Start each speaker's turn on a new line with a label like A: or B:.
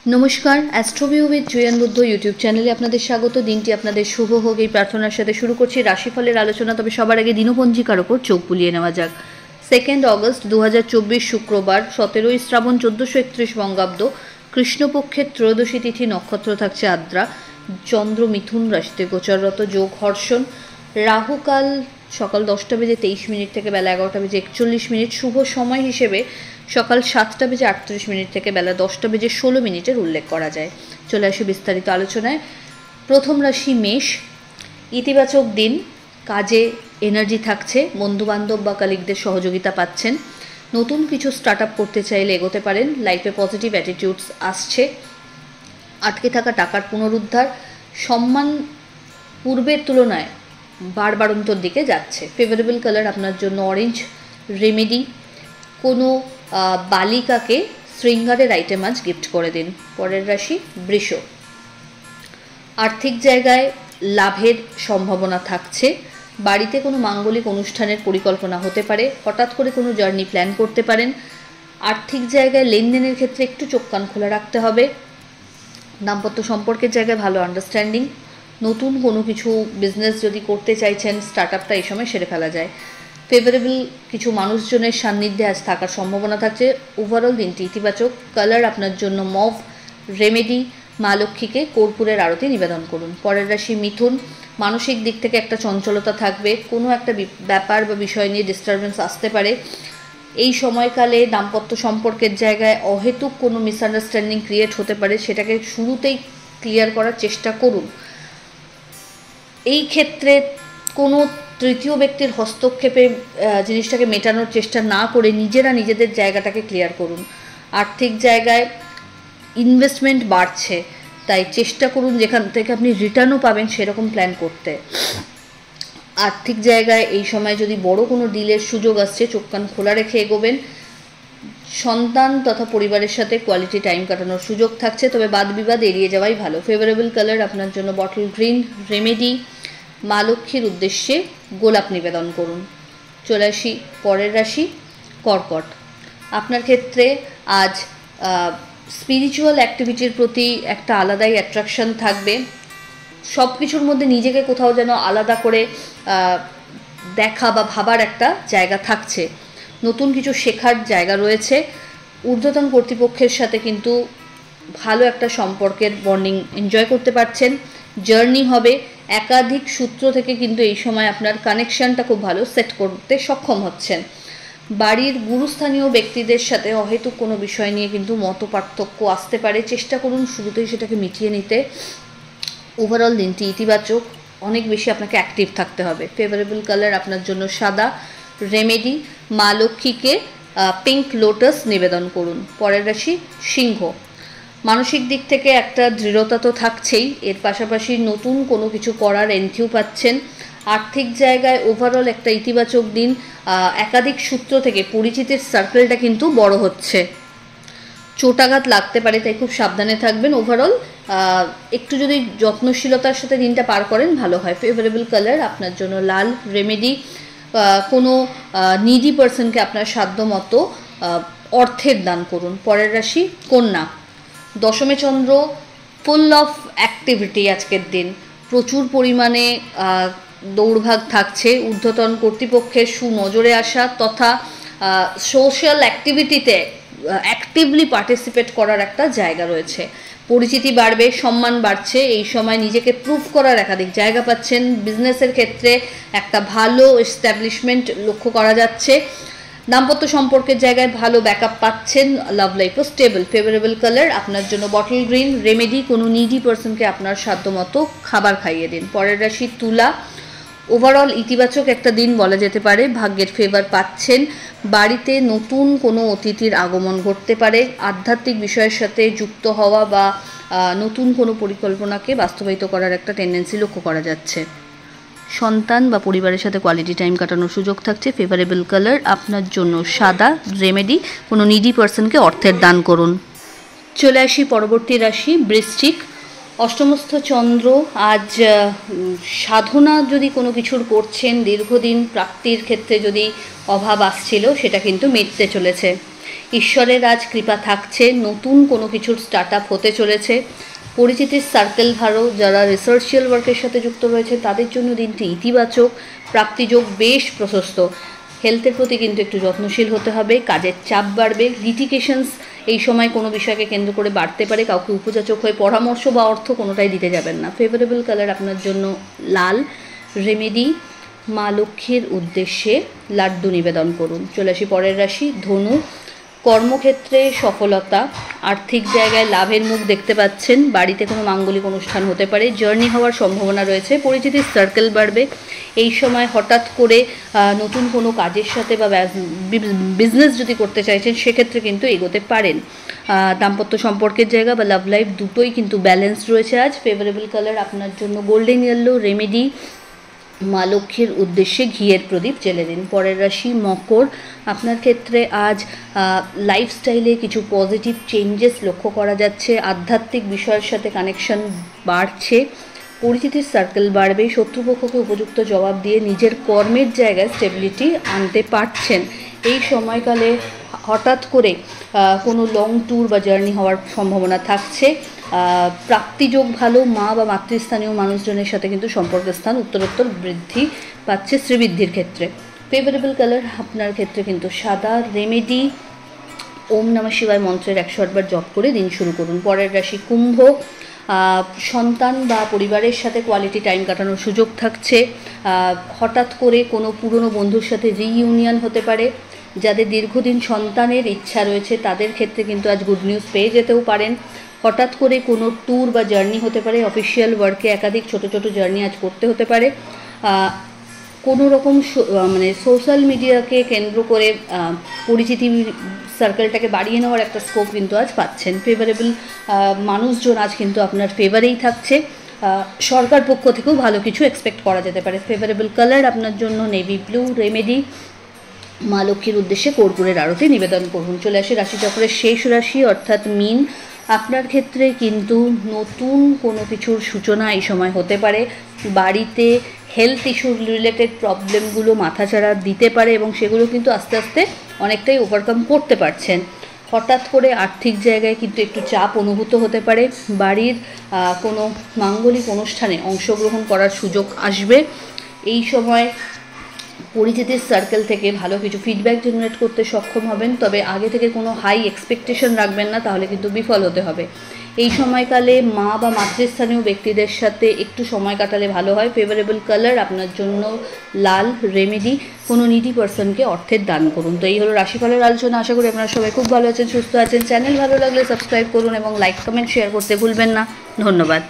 A: নমস্কার, অ্যাস্ট্রোভিউ with জুয়েন Buddha YouTube চ্যানেলে আপনাদের স্বাগত। দিনটি আপনাদের শুভ হোক এই প্রার্থনার সাথে শুরু করছি রাশিফলের আলোচনা। তবে সবার আগে দিনপঞ্জিকার ওপর চোখ বুলিয়ে নেওয়া যাক। 2 অগস্ট 2024 শুক্রবার, 17 শ্রাবণ 1431 বঙ্গাব্দ, কৃষ্ণপক্ষের ত্রয়োদশী তিথি, নক্ষত্র থাকছে আদ্রা, চন্দ্র মিথুন রাশিতে গোচররত, যোগ হর্ষণ, রাহুকাল সকাল 10:23 থেকে বেলা 11:41, শুভ সময় হিসেবে সকাল 7:38 থেকে বেলা 10:16 উল্লেখ করা যায়। চলে আসি বিস্তারিত আলোচনায়। প্রথম রাশি মেষ। ইতিবাচক দিন, কাজে এনার্জি থাকছে, বন্ধুবান্ধব বা কালিগদের সহযোগিতা পাচ্ছেন, নতুন কিছু স্টার্ট আপ করতে চাইলে এগোতে পারেন, লাইফে পজিটিভ অ্যাটিটিউডস আসছে, আটকে থাকা টাকার পুনরুদ্ধার, সম্মান পূর্বের তুলনায় বাড়বাড়ন্তর দিকে যাচ্ছে। ফেভারেবল কালার আপনার জন্য অরেঞ্জ। রেমেডি, কোনো বালিকাকে শৃঙ্গারের আইটেম আজ গিফট করে দিন। পরের রাশি বৃষ। আর্থিক জায়গায় লাভের সম্ভাবনা থাকছে, বাড়িতে কোনো মাঙ্গলিক অনুষ্ঠানের পরিকল্পনা হতে পারে, হঠাৎ করে কোনো জার্নি প্ল্যান করতে পারেন। আর্থিক জায়গায় লেনদেনের ক্ষেত্রে একটু চোখ কান খোলা রাখতে হবে। দাম্পত্য সম্পর্কের জায়গায় ভালো আন্ডারস্ট্যান্ডিং, নতুন কোনো কিছু বিজনেস যদি করতে চাইছেন স্টার্ট আপটা এই সময় সেরে ফেলা যায়। ফেভারেবল কিছু মানুষজনের সান্নিধ্যে আজ থাকার সম্ভাবনা থাকছে। ওভারঅল দিনটি ইতিবাচক। কালার আপনার জন্য মভ। রেমেডি, মা লক্ষ্মীকে কর্পূরের আরতি নিবেদন করুন। পরের রাশি মিথুন। মানসিক দিক থেকে একটা চঞ্চলতা থাকবে, কোনো একটা ব্যাপার বা বিষয় নিয়ে ডিস্টারবেন্স আসতে পারে। এই সময়কালে দাম্পত্য সম্পর্কের জায়গায় অহেতুক কোনো মিসআন্ডারস্ট্যান্ডিং ক্রিয়েট হতে পারে, সেটাকে শুরুতেই ক্লিয়ার করার চেষ্টা করুন। এই ক্ষেত্রে কোনো তৃতীয় ব্যক্তির হস্তক্ষেপে জিনিসটাকে মেটানোর চেষ্টা না করে নিজেরা নিজেদের জায়গাটাকে ক্লিয়ার করুন। আর্থিক জায়গায় ইনভেস্টমেন্ট বাড়ছে, তাই চেষ্টা করুন যেখান থেকে আপনি রিটার্নও পাবেন সেরকম প্ল্যান করতে। আর্থিক জায়গায় এই সময় যদি বড় কোনো ডিলের সুযোগ আসছে, চোখ কান খোলা রেখে এগোবেন। সন্তান তথা পরিবারের সাথে কোয়ালিটি টাইম কাটানোর সুযোগ থাকছে, তবে বাদ বিবাদ এড়িয়ে যাওয়াই ভালো। ফেভারেবল কালার আপনার জন্য বটল গ্রিন। রেমেডি, মা লক্ষ্মীর উদ্দেশ্যে গোলাপ নিবেদন করুন। চলে আসি পরের রাশি কর্কট। আপনার ক্ষেত্রে আজ স্পিরিচুয়াল অ্যাক্টিভিটির প্রতি একটা আলাদাই অ্যাট্রাকশন থাকবে। সব কিছুর মধ্যে নিজেকে কোথাও যেন আলাদা করে দেখা বা ভাবার একটা জায়গা থাকছে, নতুন কিছু শেখার জায়গা রয়েছে। ঊর্ধ্বতন কর্তৃপক্ষের সাথে কিন্তু ভালো একটা সম্পর্কের বন্ডিং এনজয় করতে পারছেন। জার্নি হবে, একাধিক সূত্র থেকে কিন্তু এই সময় আপনার কানেকশনটা খুব ভালো সেট করতে সক্ষম হচ্ছেন। বাড়ির গুরুস্থানীয় ব্যক্তিদের সাথে অহেতুক কোনো বিষয় নিয়ে কিন্তু মত পার্থক্য আসতে পারে, চেষ্টা করুন শুরুতেই সেটাকে মিটিয়ে নিতে। ওভারঅল দিনটি ইতিবাচক, অনেক বেশি আপনাকে অ্যাক্টিভ থাকতে হবে। ফেভারেবল কালার আপনার জন্য সাদা। রেমেডি, মা লক্ষ্মীকে পিঙ্ক লোটাস নিবেদন করুন। পরের রাশি সিংহ। মানসিক দিক থেকে একটা দৃঢ়তা তো থাকছেই, এর পাশাপাশি নতুন কোনো কিছু করার এনথিউ পাচ্ছেন। আর্থিক জায়গায় ওভারঅল একটা ইতিবাচক দিন, একাধিক সূত্র থেকে পরিচিতির সার্কেলটা কিন্তু বড় হচ্ছে। চোটাঘাত লাগতে পারে, তাই খুব সাবধানে থাকবেন। ওভারঅল একটু যদি যত্নশীলতার সাথে দিনটা পার করেন ভালো হয়। ফেভারেবল কালার আপনার জন্য লাল। রেমেডি, কোনো নিডি পার্সনকে আপনার সাধ্য মতো অর্থের দান করুন। পরের রাশি কন্যা। দশমে চন্দ্র, ফুল অফ অ্যাক্টিভিটি আজকের দিন, প্রচুর পরিমাণে দৌড়ভাগ থাকছে। ঊর্ধ্বতন কর্তৃপক্ষের সুনজরে আসা তথা সোশ্যাল অ্যাক্টিভিটিতে অ্যাক্টিভলি পার্টিসিপেট করার একটা জায়গা রয়েছে। পরিচিতি বাড়বে, সম্মান বাড়ছে, এই সময় নিজেকে প্রুভ করার একাধিক জায়গা পাচ্ছেন। বিজনেসের ক্ষেত্রে একটা ভালো এস্টাবলিশমেন্ট লক্ষ্য করা যাচ্ছে। দাম্পত্য সম্পর্কের জায়গায় ভালো ব্যাকআপ পাচ্ছেন। লাভ লাইফও স্টেবল। ফেভারেবল কালার আপনার জন্য বটল গ্রিন। রেমেডি, কোনো নিডি পার্সনকে আপনার সাধ্যমতো খাবার খাইয়ে দিন। পরের রাশি তুলা। ওভারঅল ইতিবাচক একটা দিন বলা যেতে পারে, ভাগ্যের ফেভার পাচ্ছেন। বাড়িতে নতুন কোনো অতিথির আগমন ঘটতে পারে। আধ্যাত্মিক বিষয়ের সাথে যুক্ত হওয়া বা নতুন কোনো পরিকল্পনাকে বাস্তবায়িত করার একটা টেন্ডেন্সি লক্ষ্য করা যাচ্ছে। সন্তান বা পরিবারের সাথে কোয়ালিটি টাইম কাটানোর সুযোগ থাকছে। ফেভারেবল কালার আপনার জন্য সাদা। রেমেডি, কোনো নিডি পার্সনকে অর্থের দান করুন। চলে আসি পরবর্তী রাশি বৃশ্চিক। অষ্টমস্থ চন্দ্র আজ সাধনা যদি কোনো কিছুর করছেন, দীর্ঘদিন প্রাপ্তির ক্ষেত্রে যদি অভাব আসছিল সেটা কিন্তু মিটতে চলেছে। ঈশ্বরের আজ কৃপা থাকছে, নতুন কোনো কিছুর স্টার্ট আপ হতে চলেছে। পরিচিতির সার্কেল ভালো, যারা রিসার্চিয়াল ওয়ার্কের সাথে যুক্ত রয়েছে তাদের জন্য দিনটি ইতিবাচক, প্রাপ্তিযোগ বেশ প্রশস্ত। হেলথের প্রতি কিন্তু একটু যত্নশীল হতে হবে, কাজের চাপ বাড়বে, লিটিগেশনস এই সময় কোনো বিষয়কে কেন্দ্র করে বাড়তে পারে, কাউকে উপযাচক হয়ে পরামর্শ বা অর্থ কোনোটাই দিতে যাবেন না। ফেভারেবল কালার আপনার জন্য লাল। রেমেডি, মা লক্ষ্মীর উদ্দেশ্যে লাড্ডু নিবেদন করুন। চলে আসি পরের রাশি ধনু। কর্মক্ষেত্রে সফলতা, আর্থিক জায়গায় লাভের মুখ দেখতে পাচ্ছেন, বাড়িতে কোনো মাঙ্গলিক অনুষ্ঠান হতে পারে, জার্নি হওয়ার সম্ভাবনা রয়েছে, পরিচিতির সার্কেল বাড়বে। এই সময় হঠাৎ করে নতুন কোনো কাজের সাথে বা বিজনেস যদি করতে চাইছেন সেক্ষেত্রে কিন্তু এগোতে পারেন। দাম্পত্য সম্পর্কের জায়গা বা লাভ লাইফ দুটোই কিন্তু ব্যালেন্স রয়েছে আজ। ফেভারেবল কালার আপনার জন্য গোল্ডেন ইয়েলো। রেমেডি, মা লক্ষ্মীর উদ্দেশ্যে ঘিয়ের প্রদীপ জ্বেলে দিন। পরের রাশি মকর। আপনার ক্ষেত্রে আজ লাইফস্টাইলে কিছু পজিটিভ চেঞ্জেস লক্ষ্য করা যাচ্ছে, আধ্যাত্মিক বিষয়ের সাথে কানেকশন বাড়ছে, পরিচিতির সার্কেল বাড়বে, শত্রুপক্ষকে উপযুক্ত জবাব দিয়ে নিজের কর্মের জায়গায় স্টেবিলিটি আনতে পারছেন। এই সময়কালে হঠাৎ করে কোনো লং ট্যুর বা জার্নি হওয়ার সম্ভাবনা থাকছে। প্রাপ্তিযোগ ভালো, মা বা মাতৃস্থানীয় মানুষজনের সাথে কিন্তু সম্পর্কের স্থান উত্তরোত্তর বৃদ্ধি পাচ্ছে শ্রীবৃদ্ধির ক্ষেত্রে। ফেভারেবল কালার আপনার ক্ষেত্রে কিন্তু সাদা। রেমেডি, ওম নমঃ শিবায় মন্ত্রের 108 বার জপ করে দিন শুরু করুন। পরের রাশি কুম্ভ। সন্তান বা পরিবারের সাথে কোয়ালিটি টাইম কাটানোর সুযোগ থাকছে। হঠাৎ করে কোনো পুরনো বন্ধুর সাথে রিইউনিয়ন হতে পারে। যাদের দীর্ঘদিন সন্তানের ইচ্ছা রয়েছে তাদের ক্ষেত্রে কিন্তু আজ গুড নিউজ পেয়ে যেতেও পারেন। হঠাৎ করে কোনো ট্যুর বা জার্নি হতে পারে, অফিসিয়াল ওয়ার্কে একাধিক ছোট ছোট জার্নি আজ করতে হতে পারে। কোনো রকম মানে সোশ্যাল মিডিয়াকে কেন্দ্র করে পরিচিতি সার্কেলটাকে বাড়িয়ে নেওয়ার একটা স্কোপ কিন্তু আজ পাচ্ছেন। ফেভারেবল মানুষজন আজ কিন্তু আপনার ফেভারেই থাকছে, সরকার পক্ষ থেকেও ভালো কিছু এক্সপেক্ট করা যেতে পারে। ফেভারেবল কালার আপনার জন্য নেভি ব্লু। রেমেডি, মা লক্ষ্মীর উদ্দেশ্যে কর্পূরের আরতি নিবেদন করুন। চলে আসে রাশিচক্রের শেষ রাশি অর্থাৎ মীন। আপনার ক্ষেত্রে কিন্তু নতুন কোনো কিছুর সূচনা এই সময় হতে পারে, বাড়িতে হেলথ ইস্যু রিলেটেড প্রবলেমগুলো মাথাচাড়া দিতে পারে এবং সেগুলো কিন্তু আস্তে আস্তে অনেকটাই ওভারকাম করতে পারছেন। হঠাৎ করে আর্থিক জায়গায় কিন্তু একটু চাপ অনুভূত হতে পারে, বাড়ির কোনো মাঙ্গলিক অনুষ্ঠানে অংশগ্রহণ করার সুযোগ আসবে। এই সময় পরিচিতির সার্কেল থেকে ভালো কিছু ফিডব্যাক জেনারেট করতে সক্ষম হবেন, তবে আগে থেকে কোনো হাই এক্সপেকটেশন রাখবেন না, তাহলে কিন্তু বিফল হতে হবে। এই সময়কালে মা বা মাতৃস্থানীয় ব্যক্তিদের সাথে একটু সময় কাটালে ভালো হয়। ফেভারেবল কালার আপনার জন্য লাল। রেমেডি, কোনো নিডি পার্সনকে অর্থের দান করুন। তো এই হলো রাশিফলের আলোচনা। আশা করি আপনারা সবাই খুব ভালো আছেন, সুস্থ আছেন। চ্যানেল ভালো লাগলে সাবস্ক্রাইব করুন এবং লাইক কমেন্ট শেয়ার করতে ভুলবেন না। ধন্যবাদ।